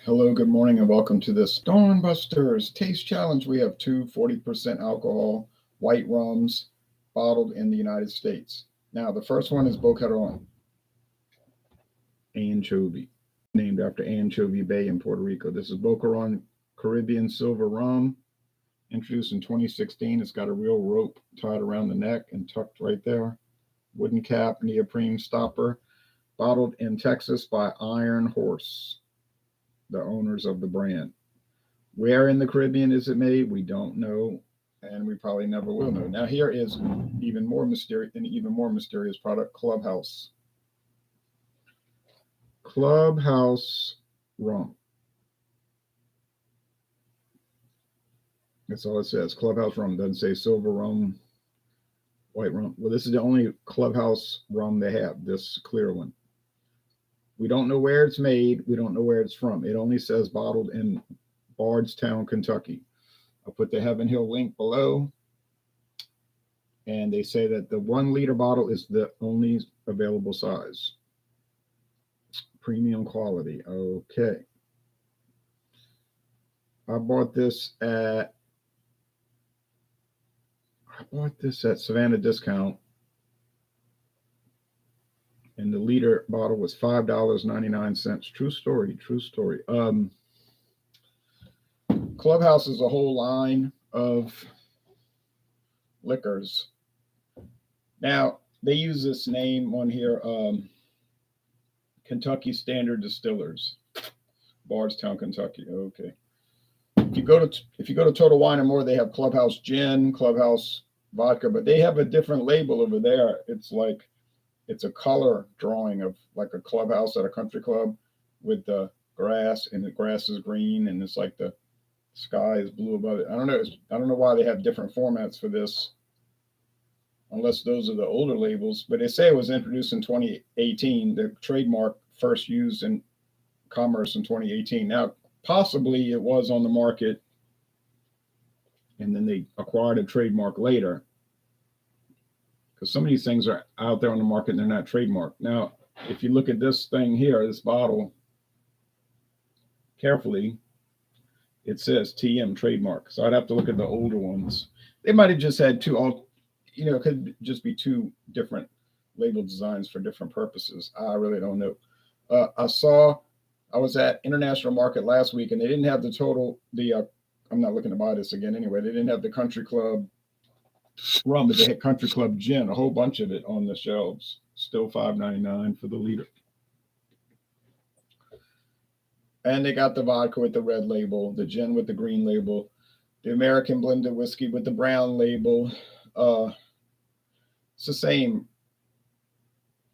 Hello, good morning, and welcome to this Dawn Busters Taste Challenge. We have two 40% alcohol white rums bottled in the United States. Now, the first one is Boquerón, anchovy, named after Anchovy Bay in Puerto Rico. This is Boquerón Caribbean Silver Rum, introduced in 2016. It's got a real rope tied around the neck and tucked right there. Wooden cap, neoprene stopper, bottled in Texas by Iron Horse, the owners of the brand. Where in the Caribbean is it made? We don't know, and we probably never will know. Now, here is an even more mysterious product, Clubhouse. Clubhouse rum. That's all it says. Clubhouse rum. Doesn't say silver rum, white rum. Well, this is the only Clubhouse rum they have, this clear one. We don't know where it's made. We don't know where it's from. It only says bottled in Bardstown, Kentucky. I'll put the Heaven Hill link below. And they say that the 1 liter bottle is the only available size. Premium quality. Okay. I bought this at Savannah Discount. And the liter bottle was $5.99. True story. Clubhouse is a whole line of liquors. Now, they use this name on here, Kentucky Standard Distillers, Bardstown, Kentucky. Okay. If you go to Total Wine and More, they have Clubhouse Gin, Clubhouse Vodka, but they have a different label over there. It's a color drawing of like a clubhouse at a country club with the grass, and the grass is green, and it's like the sky is blue above it. I don't know why they have different formats for this, unless those are the older labels. But they say it was introduced in 2018. The trademark first used in commerce in 2018. Now, possibly it was on the market, and then they acquired a trademark later. Some of these things are out there on the market and they're not trademarked. Now, if you look at this thing here, this bottle, carefully, it says TM trademark. So I'd have to look at the older ones. They might have just had it could just be two different label designs for different purposes. I really don't know. I was at International Market last week, and they didn't have I'm not looking to buy this again anyway. They didn't have the Country Club rum, but they had Country Club gin, a whole bunch of it on the shelves. Still $5.99 for the liter. And they got the vodka with the red label, the gin with the green label, the American blended whiskey with the brown label. It's the same.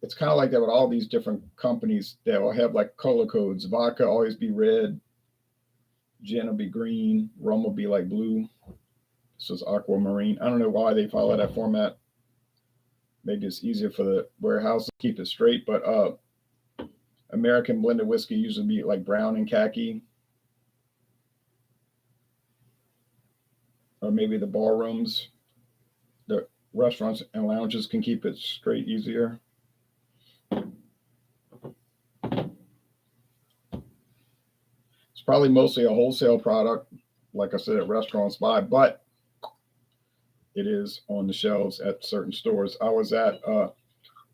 It's kind of like that with all these different companies that will have like color codes. Vodka always be red, gin will be green, rum will be like blue. This is aquamarine. I don't know why they follow that format. Maybe it's easier for the warehouse to keep it straight, but American blended whiskey usually be like brown and khaki. Or maybe the bar rooms, the restaurants and lounges can keep it straight easier. It's probably mostly a wholesale product, like I said, at restaurants buy, but it is on the shelves at certain stores. I was at a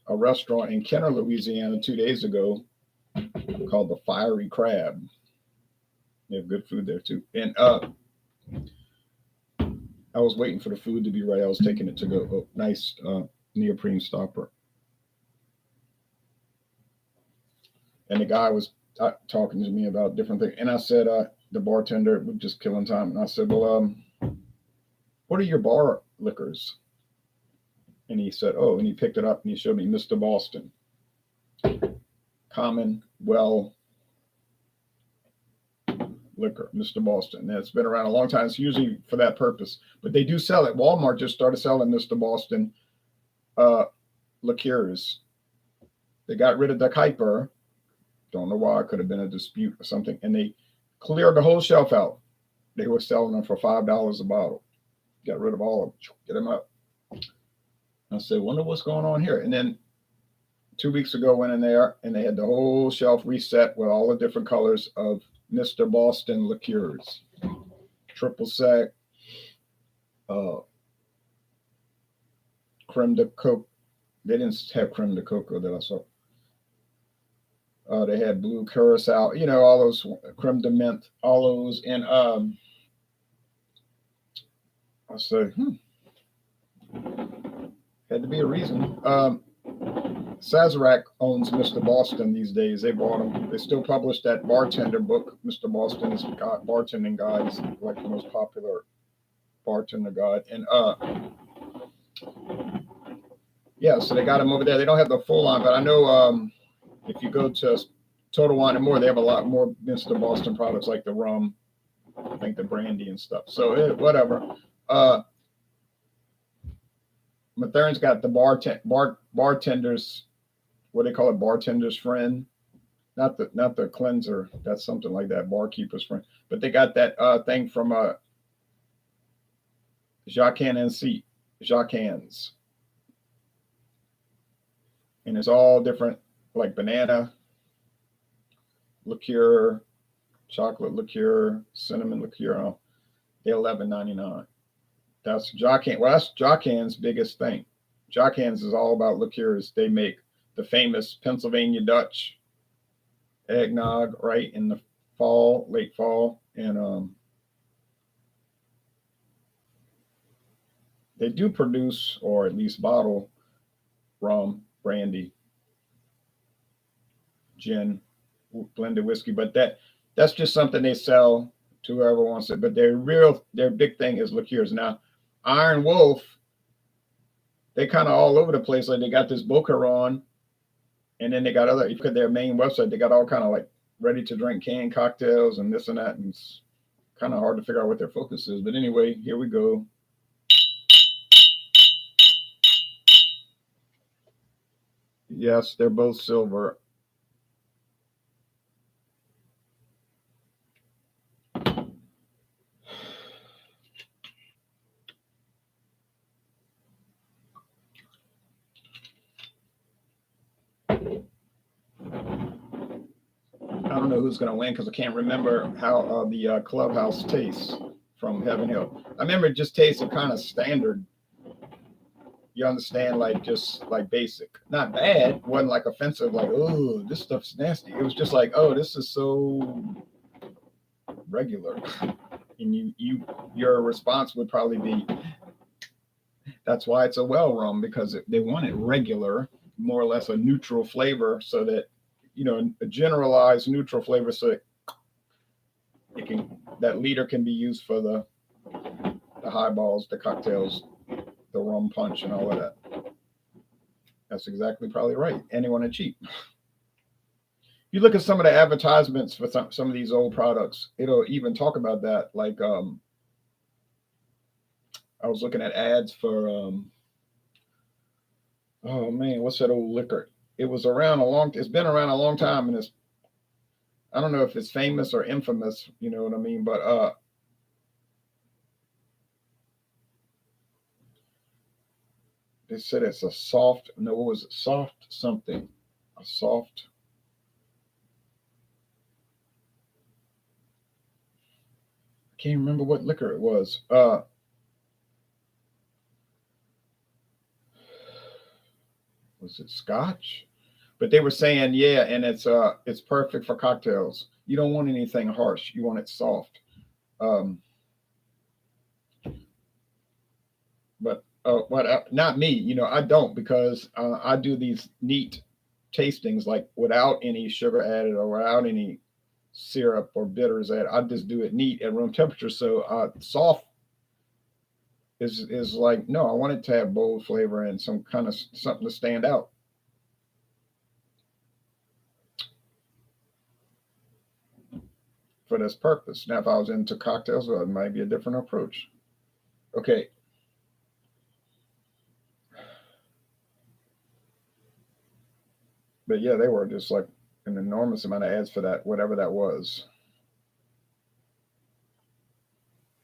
restaurant in Kenner, Louisiana 2 days ago called the Fiery Crab. They have good food there too. And I was waiting for the food to be ready. I was taking it to go. Oh, nice neoprene stopper. And the guy was talking to me about different things. And I said, the bartender was just killing time. And I said, well, what are your bar liquors? And he said, oh, and he picked it up and he showed me Mr. Boston. Common, well liquor, Mr. Boston. It's been around a long time. It's usually for that purpose. But they do sell it. Walmart just started selling Mr. Boston liqueurs. They got rid of the Kuiper. Don't know why. It could have been a dispute or something. And they cleared the whole shelf out. They were selling them for $5 a bottle. Got rid of all of them. Get them up. I said, wonder what's going on here. And then 2 weeks ago, went in there and they had the whole shelf reset with all the different colors of Mr. Boston liqueurs, triple sec, uh, creme de coke. They didn't have creme de cocoa that I saw. They had blue curacao, all those creme de menthe, all those, and I said, had to be a reason. Sazerac owns Mr. Boston these days. They bought him. They still publish that bartender book, Mr. Boston's bartending guides, like the most popular bartender guide. And yeah, so they got him over there. They don't have the full line, but I know if you go to Total Wine and More, they have a lot more Mr. Boston products like the rum, I think the brandy and stuff. So whatever. Mathern's got the bartenders, what they call it, bartender's friend, not the cleanser. That's something like that, barkeeper's friend. But they got that thing from Jacques Jacquin's, and it's all different, like banana liqueur, chocolate liqueur, cinnamon liqueur. They're $11.99. That's Jacquin. Well, that's Jacquin's biggest thing. Jacquin's is all about liqueurs. They make the famous Pennsylvania Dutch eggnog right in the fall, late fall, and they do produce or at least bottle rum, brandy, gin, blended whiskey, but that's just something they sell to whoever wants it. But their big thing is liqueurs. Now, Iron Wolf, they kind of all over the place. Like they got this Boquerón, and then they got other. If you look at their main website, they got all kind of like ready to drink canned cocktails and this and that, and it's kind of hard to figure out what their focus is. But anyway, here we go. Yes, they're both silver. I don't know who's going to win because I can't remember how the clubhouse tastes from Heaven Hill. I remember it just tasted kind of standard. You understand, like just like basic, not bad. Wasn't like offensive, like oh this stuff's nasty. It was just like oh this is so regular, and your response would probably be that's why it's a well rum because they want it regular, more or less a neutral flavor, so that a generalized neutral flavor, so that liter can be used for the highballs, the cocktails, the rum punch, and all of that. That's exactly probably right. Anyone are cheap. You look at some of the advertisements for some of these old products, it'll even talk about that. Like I was looking at ads for oh man, what's that old liquor? It's been around a long time, and I don't know if it's famous or infamous, you know what I mean? But they said it's a soft, no, what was it? Soft something. A soft. I can't remember what liquor it was. Was it Scotch? But they were saying, yeah, and it's perfect for cocktails. You don't want anything harsh. You want it soft. But not me. I don't because I do these neat tastings like without any sugar added or without any syrup or bitters added. I just do it neat at room temperature. So soft is like no. I want it to have bold flavor and some kind of something to stand out. For this purpose. Now, if I was into cocktails, well, it might be a different approach. Okay. But yeah, they were just like an enormous amount of ads for that, whatever that was.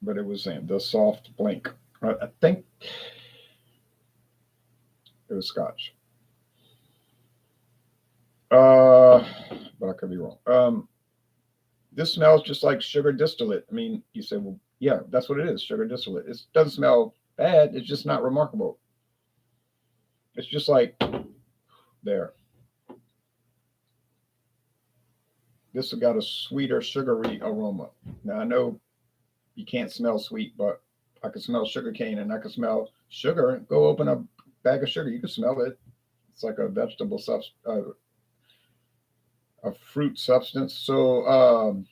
But it was saying the soft blink. I think it was Scotch. But I could be wrong. This smells just like sugar distillate. I mean, you say, well, yeah, that's what it is, sugar distillate. It doesn't smell bad. It's just not remarkable. It's just like there. This has got a sweeter, sugary aroma. Now I know you can't smell sweet, but I can smell sugar cane and I can smell sugar. Go open a bag of sugar, you can smell it. It's like a vegetable substance, a fruit substance. So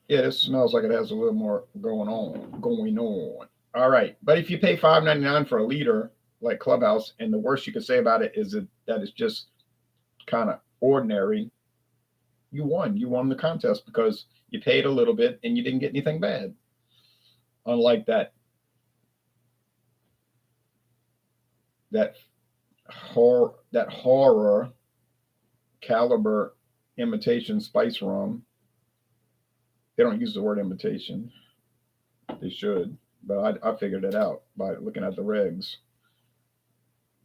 yeah, this smells like it has a little more going on. Going on. All right, but if you pay $5.99 for a liter, like Clubhouse, and the worst you could say about it is that it's just kind of ordinary. You won. You won the contest because you paid a little bit and you didn't get anything bad. Unlike that horror caliber imitation spice rum. They don't use the word imitation. They should, but I figured it out by looking at the regs.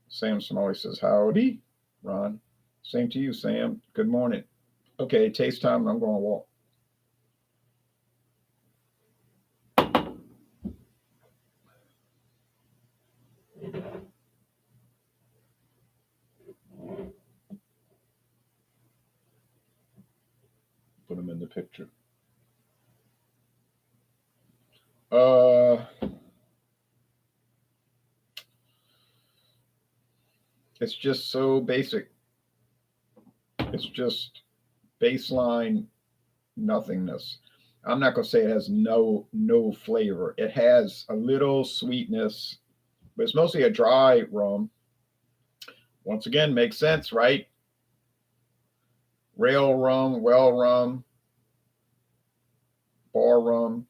Sam Smalley says, howdy, Ron. Same to you, Sam. Good morning. Okay, taste time. I'm going to walk. Put them in the picture. It's just so basic. It's just baseline nothingness. I'm not gonna say it has no flavor. It has a little sweetness, but it's mostly a dry rum. Once again, makes sense, right? Rail rum, well rum, bar rum,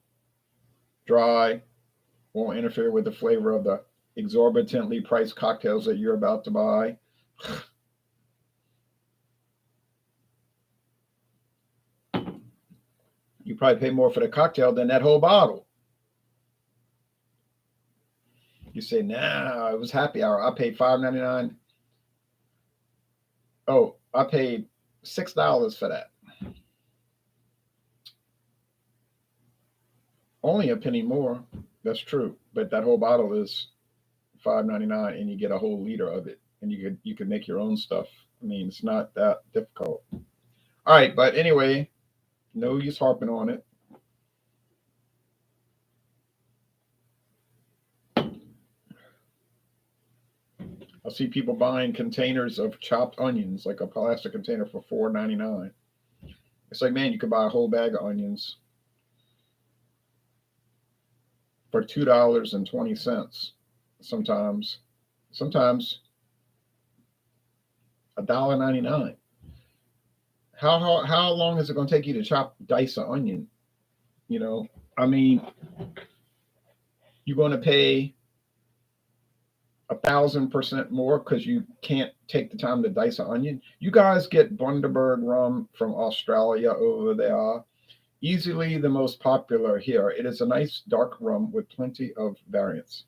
dry, won't interfere with the flavor of the exorbitantly priced cocktails that you're about to buy. You probably pay more for the cocktail than that whole bottle. You say, nah, it was happy hour. I paid $5.99. Oh, I paid $6 for that. Only a penny more. That's true. But that whole bottle is $5.99 and you get a whole liter of it. And you could make your own stuff. I mean, it's not that difficult. All right, but anyway, no use harping on it. I see people buying containers of chopped onions, like a plastic container for $4.99. It's like, man, you could buy a whole bag of onions for $2.20. Sometimes $1.99. How long is it going to take you to dice an onion? You know, I mean, you're going to pay 1,000% more because you can't take the time to dice an onion. You guys get Bundaberg rum from Australia over there. Easily the most popular here. It is a nice dark rum with plenty of variants.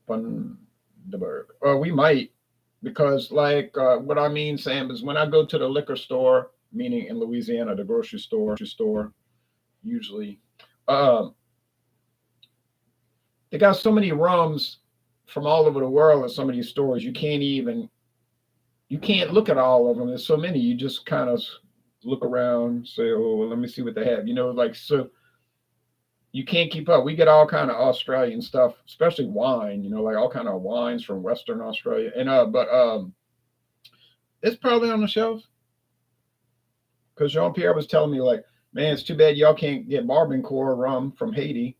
Bundaberg. We might, because like what I mean, Sam, is when I go to the liquor store, meaning in Louisiana, the grocery store usually, they got so many rums from all over the world in some of these stores. You can't look at all of them. There's so many. You just kind of look around, say, oh, well, let me see what they have. You know, like, so you can't keep up. We get all kind of Australian stuff, especially wine, you know, like all kind of wines from Western Australia. And but it's probably on the shelf. Because Jean-Pierre was telling me, like, man, it's too bad y'all can't get Barbancourt rum from Haiti.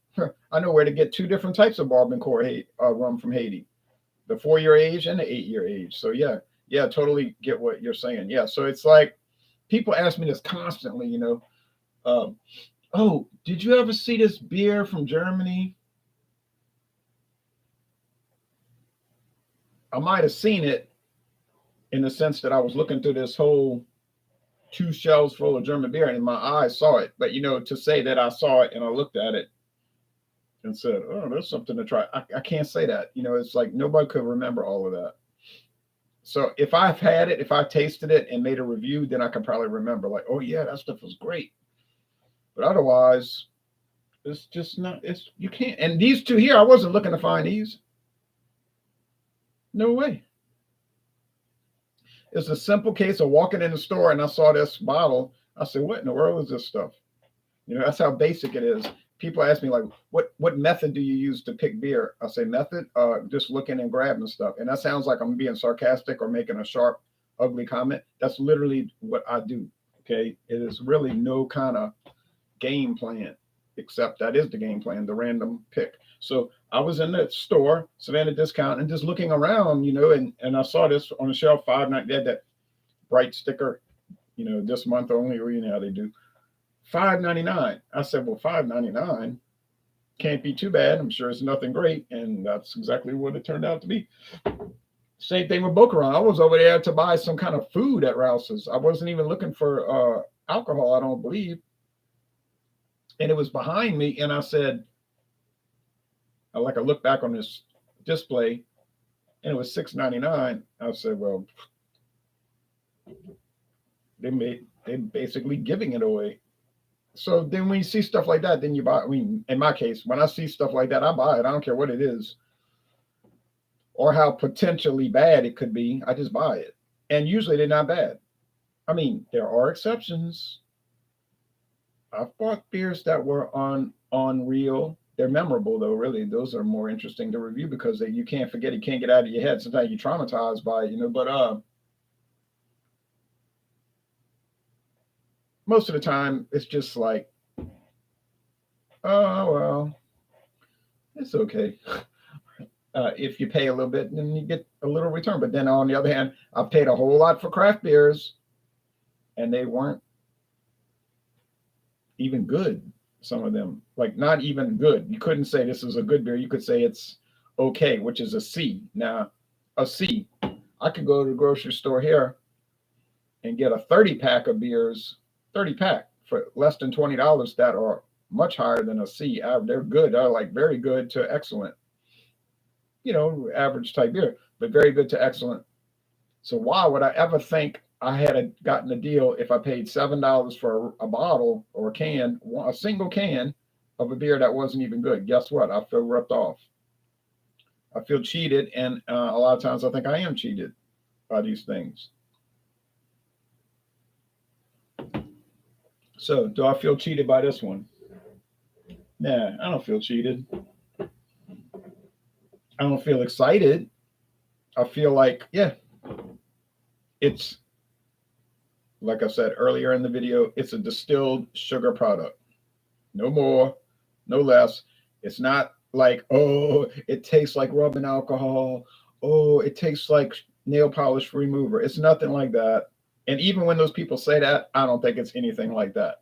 I know where to get two different types of Barbancourt rum from Haiti, the 4-year age and the 8-year age. So yeah, totally get what you're saying. Yeah, so it's like people ask me this constantly, you know. Oh, did you ever see this beer from Germany? I might have seen it in the sense that I was looking through this whole 2 shelves full of German beer and my eyes saw it. But, you know, to say that I saw it and I looked at it and said, oh, there's something to try. I can't say that. You know, it's like nobody could remember all of that. So if I've had it, if I tasted it and made a review, then I can probably remember like, oh yeah, that stuff was great. But otherwise, it's just not, it's, you can't. And these two here, I wasn't looking to find these. No way. It's a simple case of walking in the store and I saw this bottle. I said, what in the world is this stuff? You know, that's how basic it is. People ask me like, what method do you use to pick beer? I say method, just looking and grabbing stuff. And that sounds like I'm being sarcastic or making a sharp, ugly comment. That's literally what I do. Okay. It is really no kind of game plan, except that is the game plan, the random pick. So I was in the store, Savannah Discount, and just looking around, you know, and I saw this on the shelf, $5.99. They had that bright sticker, you know, this month only, or you know how they do. $5.99. I said, well, $5.99 can't be too bad. I'm sure it's nothing great. And that's exactly what it turned out to be. Same thing with Boquerón. I was over there to buy some kind of food at Rouse's. I wasn't even looking for alcohol, I don't believe. And it was behind me. And I said, I looked back on this display and it was $6.99. I said, well, they're basically giving it away. So then when you see stuff like that, then you buy. I mean, in my case, when I see stuff like that, I buy it. I don't care what it is or how potentially bad it could be. I just buy it. And usually they're not bad. I mean, there are exceptions. I've bought beers that were unreal. They're memorable though, really. Those are more interesting to review because you can't forget, you can't get out of your head. Sometimes you're traumatized by it, you know, but most of the time it's just like, oh well, it's okay. If you pay a little bit, then you get a little return. But then on the other hand, I paid a whole lot for craft beers, and they weren't even good. Some of them, like not even good. You couldn't say this is a good beer. You could say it's okay, which is a C. Now, a C, I could go to the grocery store here and get a 30 pack of beers, 30 pack for less than $20 that are much higher than a C. They're good. They're like very good to excellent. You know, average type beer, but very good to excellent. So why would I ever think I had gotten a deal if I paid $7 for a bottle or a can, a single can of a beer that wasn't even good? Guess what? I feel ripped off. I feel cheated, and a lot of times I think I am cheated by these things. So, do I feel cheated by this one? Nah, I don't feel cheated. I don't feel excited. I feel like, yeah, it's like I said earlier in the video, it's a distilled sugar product. No more, no less. It's not like, oh, it tastes like rubbing alcohol. Oh, it tastes like nail polish remover. It's nothing like that. And even when those people say that, I don't think it's anything like that.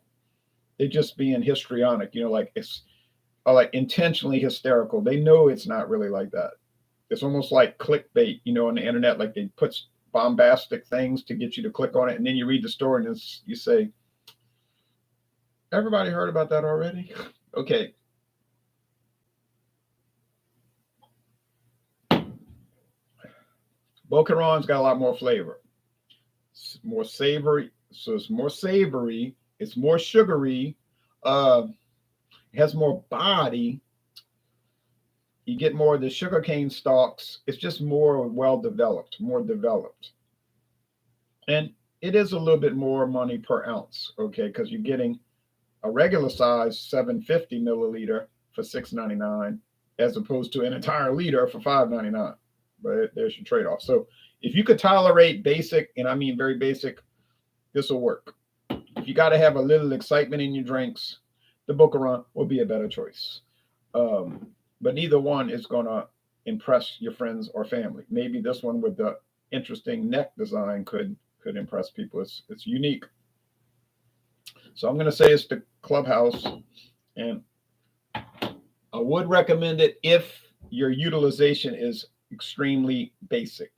They're just being histrionic, you know, like it's like intentionally hysterical. They know it's not really like that. It's almost like clickbait, you know, on the internet, like they put bombastic things to get you to click on it. And then you read the story and you say, everybody heard about that already? Okay. Boquerón's got a lot more flavor. It's more savory. So it's more savory. It's more sugary. It has more body. You get more of the sugarcane stalks. It's just more well developed, more developed. And it is a little bit more money per ounce, okay, because you're getting a regular size 750 milliliter for $6.99 as opposed to an entire liter for $5.99. But there's your trade-off. So if you could tolerate basic, and I mean very basic, this will work. If you got to have a little excitement in your drinks, the Boquerón will be a better choice. But neither one is going to impress your friends or family. Maybe this one with the interesting neck design could impress people. It's unique. So I'm going to say it's the Clubhouse, and I would recommend it if your utilization is extremely basic.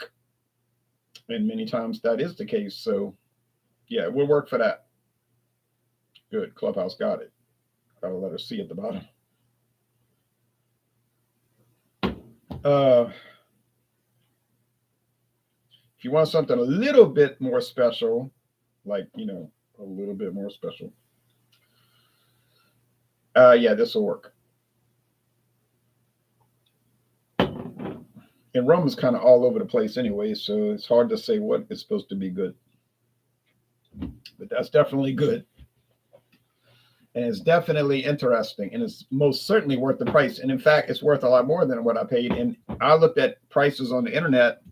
And many times that is the case. So yeah, it will work for that. Good. Clubhouse got it. Got a letter C at the bottom. If you want something a little bit more special, like, a little bit more special, yeah, this will work. And rum is kind of all over the place anyway, so it's hard to say what is supposed to be good. But that's definitely good. And it's definitely interesting. And it's most certainly worth the price. And in fact, it's worth a lot more than what I paid. And I looked at prices on the internet.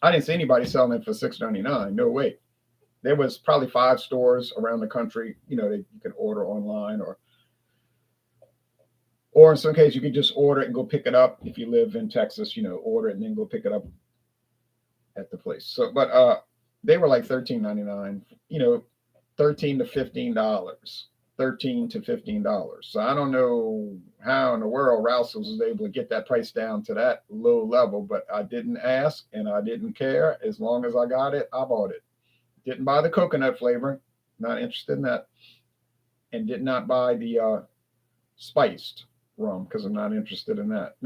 I didn't see anybody selling it for $6.99. No way. There was probably 5 stores around the country, that you can order online, or in some cases you could just order it and go pick it up. If you live in Texas, order it and then go pick it up at the place. So, but they were like $13.99, $13 to $15. $13 to $15. So I don't know how in the world Rouse's was able to get that price down to that low level, but I didn't ask and I didn't care. As long as I got it, I bought it. Didn't buy the coconut flavor, not interested in that, and did not buy the spiced rum because I'm not interested in that.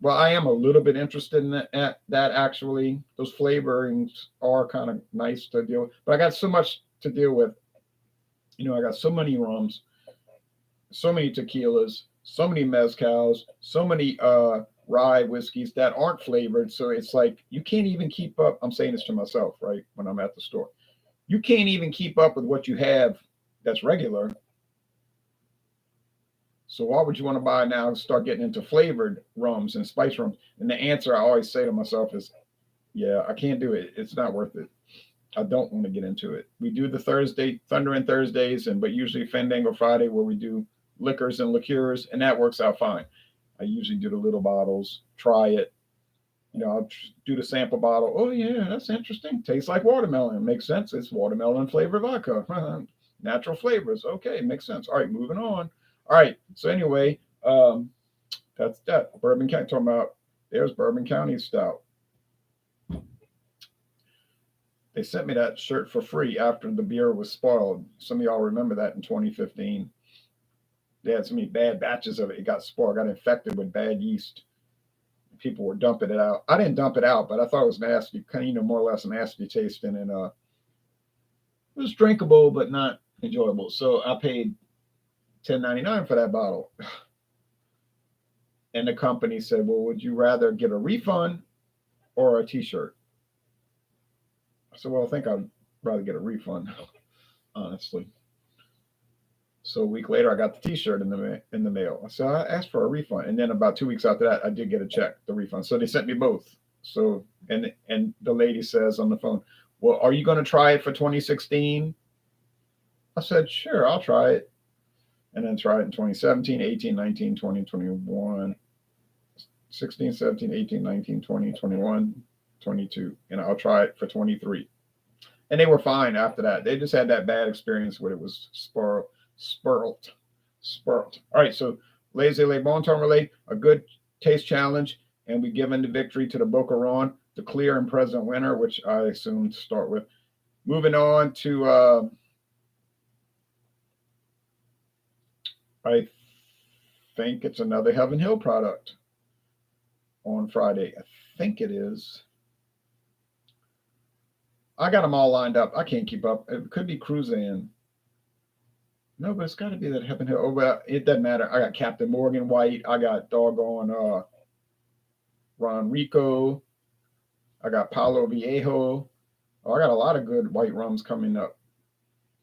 Well, I am a little bit interested in that actually. Those flavorings are kind of nice to deal with, but I got so much to deal with. I got so many rums, so many tequilas, so many mezcals, so many rye whiskeys that aren't flavored. So it's like you can't even keep up. I'm saying this to myself, right? When I'm at the store, you can't even keep up with what you have that's regular. So why would you want to buy now and start getting into flavored rums and spice rums? And the answer I always say to myself is, yeah, I can't do it. It's not worth it. I don't want to get into it. We do the Thunder and Thursdays, but usually Fandango Friday where we do liquors and liqueurs, and that works out fine. I usually do the little bottles, try it. I'll do the sample bottle. Oh yeah, that's interesting. Tastes like watermelon. Makes sense. It's watermelon flavored vodka. Natural flavors. Okay, makes sense. All right, moving on. All right. So anyway, that's that. Bourbon County. Talking about there's Bourbon County Stout. They sent me that shirt for free after the beer was spoiled. Some of y'all remember that in 2015. They had so many bad batches of it. It got spoiled, got infected with bad yeast. People were dumping it out. I didn't dump it out, but I thought it was nasty, kind of, more or less nasty tasting, and it was drinkable but not enjoyable. So I paid $10.99 for that bottle. And the company said, well, would you rather get a refund or a t-shirt? I said, well, I think I'd rather get a refund, honestly. So a week later, I got the t-shirt in the mail. So I asked for a refund. And then about 2 weeks after that, I did get a check, the refund. So they sent me both. So, and the lady says on the phone, well, are you going to try it for 2016? I said, sure, I'll try it. And then try it in 2017, 18, 19, 20, 21, 16, 17, 18, 19, 20, 21, 22. And I'll try it for 23. And they were fine after that. They just had that bad experience where it was spurled. All right, so Laissez-les Bon Temps Relais, a good taste challenge, and we given the victory to the Boquerón, the clear and present winner, which I assume to start with. Moving on to I think it's another Heaven Hill product on Friday. I think it is. I got them all lined up. I can't keep up. It could be Cruzan. No, but it's got to be that Heaven Hill. Oh, well, it doesn't matter. I got Captain Morgan White. I got doggone Ron Rico. I got Palo Viejo. Oh, I got a lot of good white rums coming up.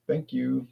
Thank you.